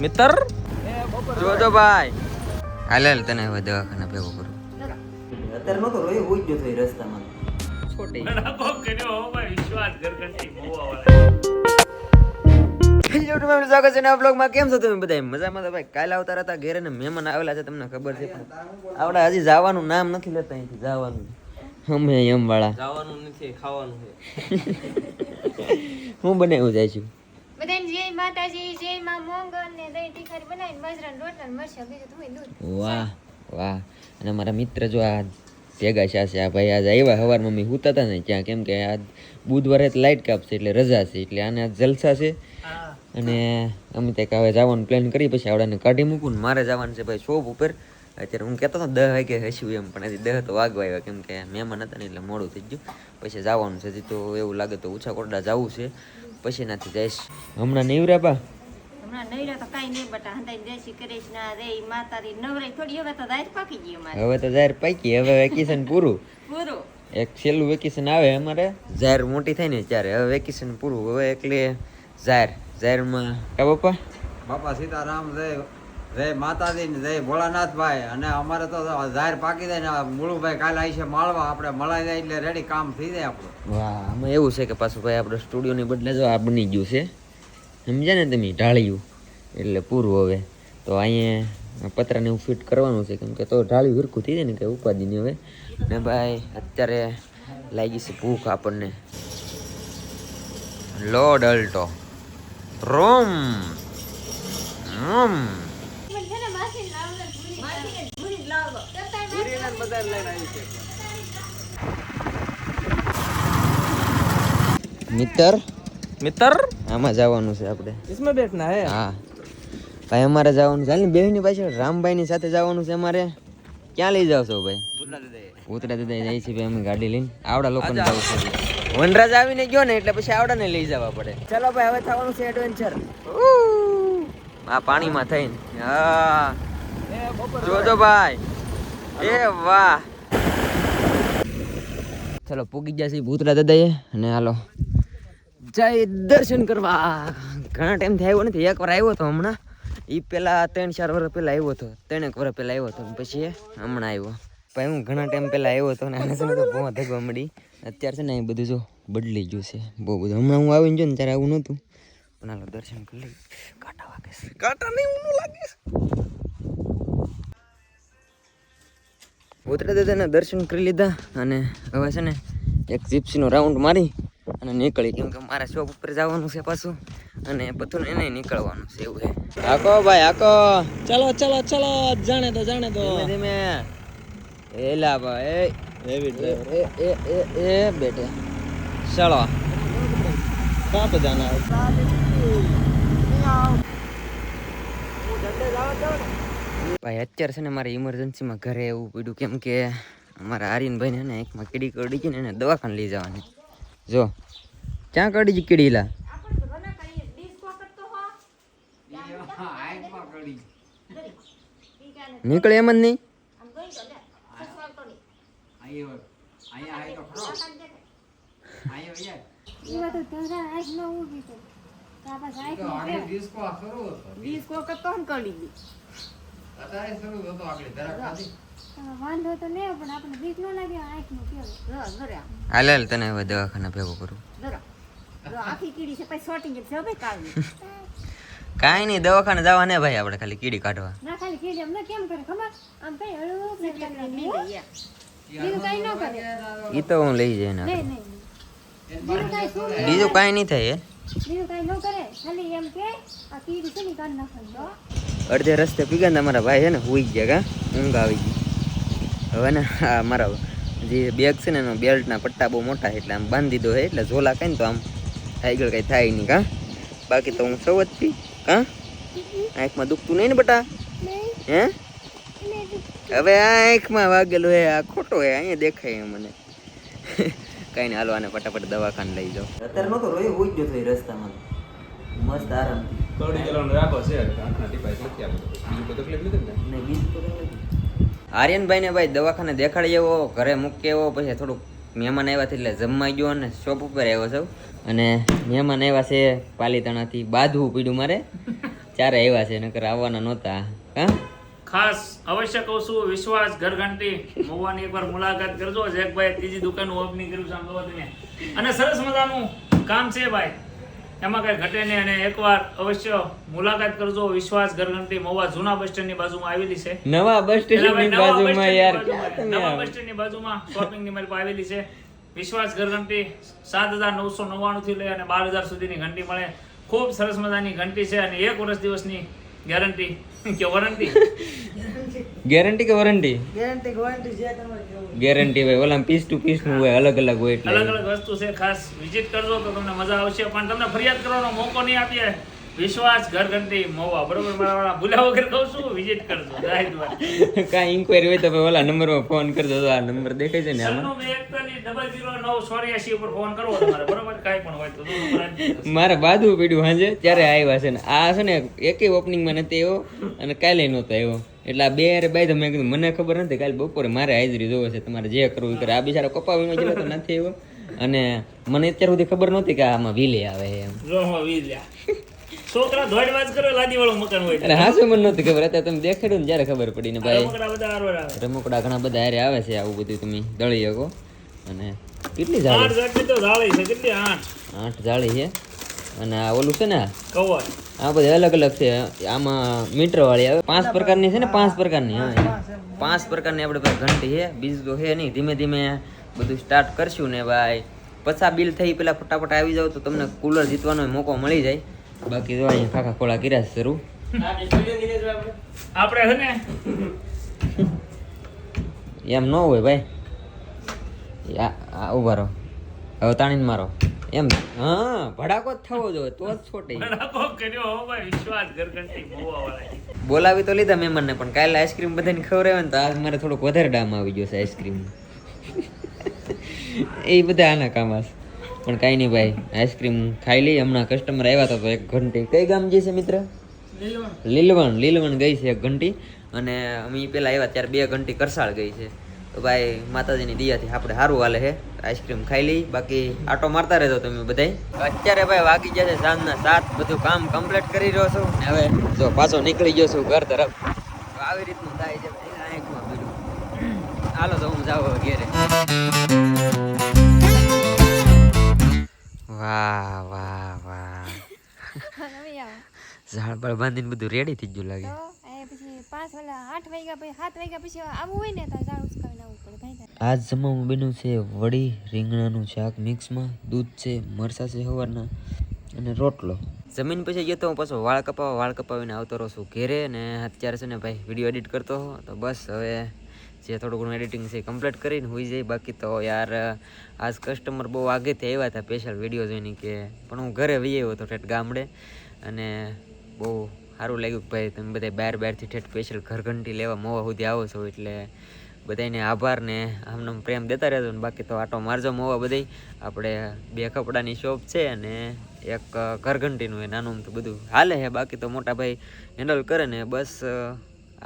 મિત્ર જોજો ભાઈ હાલે તને હવે દવાખાના ભેગો કરું અત્યારે નતો રોયો ઉઈ ગયો થઈ રસ્તામાં છોટી સ્વાગત છે નવા બ્લોગમાં. કેમ છો તમે બધા? મજામાં તો ભાઈ. કાલે આવતા હતા ઘેર ને મહેમાન આવેલા છે, તમને ખબર છે, પણ આવડા હજી જવાનું નામ નથી લેતા. અહીંથી જવાનું અમે એમ વાળા જવાનું નથી, ખાવાનું છે. હું બનાવ્યું જાય છું બધાને જય માતાજી, જય માં મોંગલ ને દહીં તીખારી બનાવીને બાજરાના રોટલા ને મરચાં બીજું થોડી દૂધ. વાહ વાહ. અને મારા મિત્ર જો આ ભેગા છે આ ભાઈ આજ આવ્યા સવાર મમ્મી હુતા હતા ને ત્યાં, કેમ કે આજ બુધવારે લાઇટ કાપ છે એટલે રજા છે, એટલે આને આજ જલસા છે. અને અમે ત્યાં હવે જવાનું પ્લાન કરી, પછી આવડાને કાઢી મૂકું ને મારે જવાનું છે ભાઈ શોપ ઉપર. અત્યારે હું કહેતો હતો 10 વાગે હસ્યું એમ, પણ હજી 10 તો વાગવા આવ્યા, કેમ કે મહેમાન હતા ને એટલે મોડું થઈ ગયું. પછી જવાનું છે હજી તો, એવું લાગે તો ઊંચા કોરડા જવું છે, પછી નાથી જઈશ. હમણાં નીવરા બા હમણાં નૈરા તો કાંઈ નહીં બટા, હંધાઈ દેશી કરીશ ના રે માતારી નવરાઈ થોડી. હવે તો દાજ પાકી ગઈ અમારે, હવે તો જાહેર પાકી, હવે વેકેશન પૂરું. પૂરું એક છેલ્લું વેકેશન આવે અમારે, જાહેર મોટી થાય ને ત્યારે. હવે વેકેશન પૂરું, હવે એટલે જાહેરમાં કા બાપા બાપા સીતારામ જય માતાજી ને જય ભોળાનાથભાઈ. અને અમારે તો જાહેર પાકી જાય ને મુળુભાઈ કાલે આવી છે માળવા, આપણે મળાઈ જાય એટલે રેડી કામ થઈ જાય આપણું. વાહ. આમાં એવું છે કે પાછું ભાઈ આપણે સ્ટુડિયોની બદલે જો આ બની ગયું છે, સમજ્યા ને તમે, ઢાળિયું, એટલે પૂરું. હવે તો અહીંયા પતરાને એવું ફિટ કરવાનું છે, કેમ કે તો ઢાળિયું હરખું થઈ જાય ને કે ઉપાધિ નહીં. હવે ને ભાઈ અત્યારે લાગી છે ભૂખ આપણને. લોડ અલ્ટો રોમ મિત્ર આમાં જવાનું છે આપણે. इसमें बैठना है. હા ભાઈ, અમારે જવાનું છે ને બેહની પાછળ રામભાઈ ની સાથે જવાનું છે અમારે. ક્યાં લઈ જાવ છો ભાઈ? ઉતરા દાદા જાય છે ભાઈ, અમે ગાડી લઈને. આવડા લોકોને જવું છે. વનરાજ આવીને ગયો ને એટલે પછી આવડાને લઈ જવા પડે. ચલો ભાઈ, હવે થવાનું છે એડવેન્ચર. આ પાણીમાં થઈને હા જોજો ભાઈ. એ વાહ. ચલો પૂગી ગયા છે ભૂતરા દાદાએ, અને હાલો જય દર્શન કરવા. ઘણા ટાઈમથી આવ્યો નથી, એક વાર આવ્યો હતો હમણાં. એ પેલા 3-4 વર્ષ પહેલા આવ્યો હતો, 3 વર્ષ પહેલા આવ્યો હતો, પછી હમણાં આવ્યો. ભાઈ હું ઘણા ટાઈમ પહેલા આવ્યો હતો ને આને છે ને તો બહુ ધગવા મળી. અત્યારે છે ને એ બધું જો બદલી ગયું છે બહુ બધું. હમણાં હું આવીને જો ને ત્યારે આવું નહોતું, પણ હાલો દર્શન કરી લઈ. કાંટા વાગે છે, કાંટા નહીં ઊનું લાગે. ઉતરા દાદાના દર્શન કરી લીધા, અને હવે છે ને એક જીપ્સીનો રાઉન્ડ મારી અને નીકળી, કેમ કે મારા શોપ ઉપર જવાનું છે પાછું, અને બધું એને નીકળવાનું છે એવું છે. હાકો ભાઈ હાકો. चलो चलो चलो, जाने दो जाने दो. ધીમે ધીમે. એલા ભાઈ हेवी ड्राइवर. એ બેટે ચલો. कहाँ पे जाना है? ભાઈ અત્યારે છે ને મારે ઇમરજન્સીમાં ઘરે એવું પડ્યું, કેમ કે અમારા આર્યનભાઈને ને એકમાં કીડી કરડી ગઈ ને એને દવાખાને લઈ જવાની. જો ક્યાં કરડી ગઈ કીડી? લા નીકળે એમ જ નહીં. વાંધો તો નહીં, પણ આપણે બીક ન લાગે. આંખનું કેવું હાલ હાલ તને હવે દવાખાના ભેગો કરું. આખી કીડી છે, પછી શોર્ટિંગ છે ભાઈ કાઢવી. કાંઈ નહીં, દવાખાને જવા ને ભાઈ, આપણે ખાલી કીડી કાઢવા. ના ખાલી કીડી અમને કેમ કરે ખબર? આમ કઈ હળવું બીજું કઈ ન કરે. એ તો હું લઈ જઈને નહીં નહીં બીજું કઈ શું બીજું કાંઈ નહીં થાય. બીજું કઈ ન કરે, ખાલી એમ કે આ કીડી છે ને કાઢ નાખવાનું. અડધે રસ્તે પીગા ને અમારા ભાઈ છે ને હુઈ ગયા, કા ઊંઘ આવી ગઈ. હવે ને આ મારા જે બેગ છે ને એનો બેલ્ટના પટ્ટા બહુ મોટા છે, એટલે આમ બાંધી દીધો છે, એટલે ઝોલા કઈ ને તો આમ આગળ કઈ થાય નહીં. કા બાકી તો હું સૌ જ પી. કા આંખમાં દુખતું નહીં ને બટા? હે હવે આંખમાં વાગેલું હે, આ ખોટો હે, અહીંયા દેખાય મને. કઈ નહીં, હાલો આને ફટાફટ દવાખાને લઈ જાઓ. અત્યારે નતો રોયો ઉઈ ગયો થઈ રસ્તામાં મસ્ત આરામથી. થોડી જલન રાખો છે, આંખના ટીપાઈ નથી આપતો. બીજું કોઈ તકલીફ નથી ને? નહીં બીજું તો કંઈ નથી. આર્યનભાઈને ભાઈ દવાખાને દેખાડી એવો, ઘરે મૂકી એવો, પછી થોડુંક મહેમાન આવ્યા એટલે જમવા ગયો અને શોપ ઉપર આવ્યો છું. અને મહેમાન આવ્યા છે પાલીતાણાથી, બાંધવું પડ્યું મારે. ચારે આવ્યા છે નકર આવવાના નહોતા હા ખાસ અવશ્ય કહું છું વિશ્વાસ ઘરઘંટી મહુવાની એકવાર મુલાકાત કરજો જેકભાઈ ત્રીજી દુકાનનું ઓપનિંગ કર્યું છે અમદાવાદને અને સરસ મજાનું કામ છે ભાઈ એમાં કઈ ઘટે નહીં અને એકવાર અવશ્ય મુલાકાત કરજો વિશ્વાસ ઘરઘંટી મહુવા જૂના બસ સ્ટેન્ડની બાજુમાં આવેલી છે નવા બસ સ્ટેશનની બાજુમાં યાર ક્યાં તમે નવા આવો? બસ સ્ટેન્ડની બાજુમાં શોપિંગની મારી પાસે આવેલી છે વિશ્વાસ ઘરઘંટી 7,999 થી લઈ અને 12,000 સુધીની ઘંટી મળે ખૂબ સરસ મજાની ઘંટી છે અને 1 વર્ષ દિવસની ગેરંટી કે વોરંટી ગેરંટી કે વોરંટી ગેરંટી ભાઈ ઓલા પીસ ટુ પીસ નું હોય અલગ અલગ હોય અલગ એટલે અલગ વસ્તુ છે ખાસ વિઝિટ કરજો તો તમને મજા આવશે પણ તમને ફરિયાદ કરવાનો મોકો નહીં આપીએ વિશ્વાસ ઘરઘંટી મહુવા બરોબર મારા વાળા ભૂલ્યા વગર કહું છું વિઝિટ કરજો જાહેર દ્વારા કાંઈ ઇન્ક્વાયરી હોય તો ભાઈ ઓલા નંબરમાં ફોન કરજો તો આ નંબર દેખાય છે ને આમાં 9241 ઉપર ફોન કરવો તમારે બરોબર કાંઈ પણ હોય તો નંબર આપી દેજો. મારે બાદું પડ્યું સાંજે ત્યારે આવ્યા છે ને આ છે ને એકેય ઓપનિંગમાં નથી આવ્યો અને કાલે નહોતો આવ્યો એટલે આ બે હારે બાય તો મેં કીધું મને ખબર નથી કાલે બપોરે મારે હાજરી જોવે છે તમારે જે કરવું એ કરે આ બિચારો કપાવીમાં ગયેલો તો નથી આવ્યો અને મને અત્યાર સુધી ખબર નહોતી કે આમાં વિલે આવે એમ જો હો વીલ્યા છોકરા દોડવાજ કરે લાદી વાળું મકાન હોય અને હાસુ મને નહોતી ખબર અત્યારે તમે દેખાડ્યું ને જ્યારે ખબર પડી ને ભાઈ રમકડા બધા હારવાર આવે રમકડા ઘણા બધા હારે આવે છે આવું બધું તમે દળી શકો અને કેટલી જાળી 8 જાતની તો જાળી છે કેટલી 8 8 જાળી છે અને આ ઓલું છે ને કવર આ બધી અલગ અલગ છે આમાં મીટર વાળી આવે 5 પ્રકારની છે ને 5 પ્રકારની હા 5 પ્રકારની આપણે પાસે ઘંટી છે બીજું તો છે નહીં ધીમે ધીમે બધું સ્ટાર્ટ કરશું ને ભાઈ પછા બિલ થઈ પેલા ફટાફટ આવી જાવ તો તમને કુલર જીતવાનો મોકો મળી જાય બાકી જો અહીંયા ખાખા ખોળા કર્યા છે શરૂ આપણે છે ને એમ ન હોય ભાઈ ઉભા રહો હવે તાણીને મારો એમ હા ભડાકો જ થવો જોઈએ તો જ છોટે ભડાકો કર્યો હો ભાઈ વિશ્વાસ ઘરઘંટી મહુવા વાળા બોલાવી તો લીધા મહેમાનને પણ કાલે આઈસ્ક્રીમ બધાને ખવડાવે ને તો આજ મારે થોડોક વધારે ડામ આવી ગયો છે આઈસ્ક્રીમ એ બધા આના કામ હશે પણ કાંઈ નહીં ભાઈ આઈસ્ક્રીમ ખાઈ લઈ હમણાં કસ્ટમર આવ્યા હતા તો એક ઘંટી કઈ ગામ જે છે મિત્ર લીલવણ ગઈ છે એક ઘંટી અને અમે પેલા આવ્યા ત્યારે 2 ઘંટી કરસાળ ગઈ છે તો ભાઈ માતાજીની દયાથી આપણે સારું હાલે છે આઈસ્ક્રીમ ખાઈ લઈ બાકી આટો મારતા રહેજો તમે બધાય અત્યારે ભાઈ વાગી ગયા છે સાંજના 7 બધું કામ કમ્પ્લીટ કરી રહ્યો છું ને હવે જો પાછો નીકળી ગયો છું ઘર તરફ આવી રીતનું થાય છે ભાઈ આંખમાં પીડું હાલો તો હું જાઉં ઘેરે વાહ વાહ વાહ ઝાડ બાળ બાંધીને બધું રેડી થઈ ગયું લાગે આજ જમવામાં બન્યું છે વડી રીંગણાનું શાક મિક્સમાં દૂધ છે મરચાં છે સવારના અને રોટલો જમીન પછી ગયો તો હું પાછો વાળ કપાવીને આવતો રહું છું ઘેરે ને અત્યારે છે ને ભાઈ વિડીયો એડિટ કરતો હો તો બસ હવે જે થોડું ઘણું એડિટિંગ છે કમ્પ્લીટ કરીને હોઈ જાય બાકી તો યાર આજ કસ્ટમર બહુ આગેથી આવ્યા હતા સ્પેશિયલ વિડીયો જોઈને કે પણ હું ઘરે વહી આવ્યો હતો ઠેઠ ગામડે અને બહુ સારું લાગ્યું કે ભાઈ તમે બધા બહારથી ઠેઠ સ્પેશિયલ ઘરઘંટી લેવા મહુવા સુધી આવો છો એટલે બધાને આભાર ને આમને પ્રેમ દેતા રહેજો ને બાકી તો આટો મારજો મહુવા બધાય આપણે 2 કપડાની શોપ છે અને એક ઘરઘંટીનું એ નાનું તો બધું હાલે છે બાકી તો મોટા ભાઈ હેન્ડલ કરે ને બસ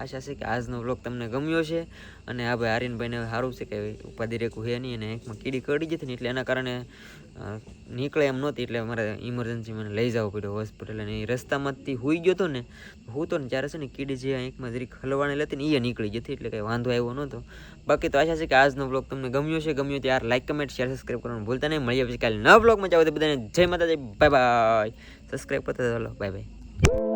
આશા છે કે આજનો વ્લોગ તમને ગમ્યો છે અને આ ભાઈ આર્યનભાઈને સારું છે કે ઉપાધિ રેખું છે નહીં અને એકમાં કીડી કરડી જતી ને એટલે એના કારણે નીકળે એમ નહોતી એટલે મારે ઇમરજન્સી મને લઈ જવો પડ્યો હોસ્પિટલ અને એ રસ્તામાંથી હુઈ ગયો હતો ને હું તો ને ત્યારે છે ને કીડી જે એકમાં જરીક હલવાને લેતી ને એ નીકળી જતી એટલે કંઈ વાંધો આવ્યો નહોતો બાકી તો આશા છે કે આજનો વ્લોગ તમને ગમ્યો ત્યારે લાઈક કમેન્ટ શેર સબસ્ક્રાઈબ કરવાનું ભૂલતા નહીં મળીએ પછી કાલે નવા વ્લોગમાં જાવ તો બધાને જય માતાજી બાય બાય સબસ્ક્રાઈબ કરતા ચાલો બાય બાય